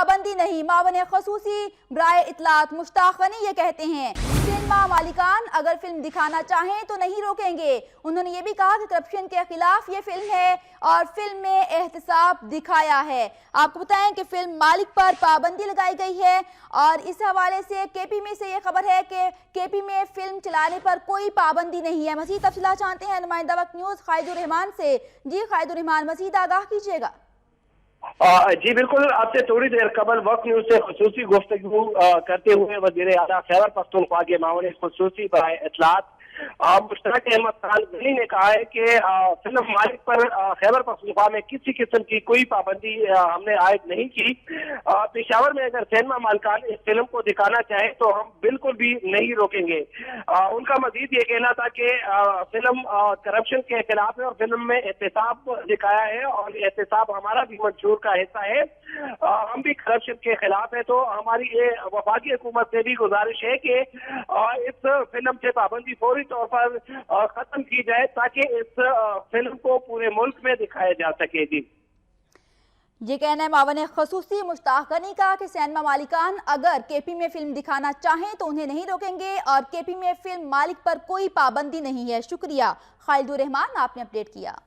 पाबंदी नहीं। मावन खसूसी ब्राए इतलात मुश्ताक गनी ये कहते हैं सिनेमा मालिकान अगर फिल्म दिखाना चाहें तो नहीं रोकेंगे। उन्होंने ये भी कहा कि करप्शन के खिलाफ ये फिल्म है और फिल्म में एहतसाब दिखाया है। आपको बताएं कि फिल्म मालिक पर पाबंदी लगाई गई है और इस हवाले से केपी में से ये खबर है कि केपी में फिल्म चलाने पर कोई पाबंदी नहीं है। मज़ीद तफसीलात जानते हैं नुमाइंदा वक्त न्यूज़ खालिदुर रहमान से। जी खालिदुर रहमान, मज़ीद आगाह कीजिएगा। जी बिल्कुल, आपसे थोड़ी देर कबल वक्त न्यूज से खुसूसी गुफ्तगू करते हुए वज़ीर आला खैबर पख्तूनख्वा के मामले खुसूसी बराए इत्तलात मुश्ताक अहमद खान गनी ने कहा है कि फिल्म मालिक पर खैबर पख्तूनख्वा में किसी किस्म की कोई पाबंदी हमने आयद नहीं की। पेशावर में अगर सिनेमा मालिकान इस फिल्म को दिखाना चाहे तो हम बिल्कुल भी नहीं रोकेंगे। उनका मजीद ये कहना था कि फिल्म करप्शन के खिलाफ है और फिल्म में एहतसाब दिखाया है और एहतसाब हमारा भी मंशूर का हिस्सा है। हम भी करप्शन के खिलाफ है, तो हमारी ये वफाकी हुकूमत से भी गुजारिश है कि इस फिल्म से पाबंदी फौरी तौर पर खत्म की जाए ताकि इस फिल्म को पूरे मुल्क में दिखाया जा सके। जी ये कहना है मावन खसूसी मुश्ताक गनी का कि सिनेमा मालिकान अगर केपी में फिल्म दिखाना चाहें तो उन्हें नहीं रोकेंगे और केपी में फिल्म मालिक पर कोई पाबंदी नहीं है। शुक्रिया खालिदुर रहमान, आपने अपडेट किया।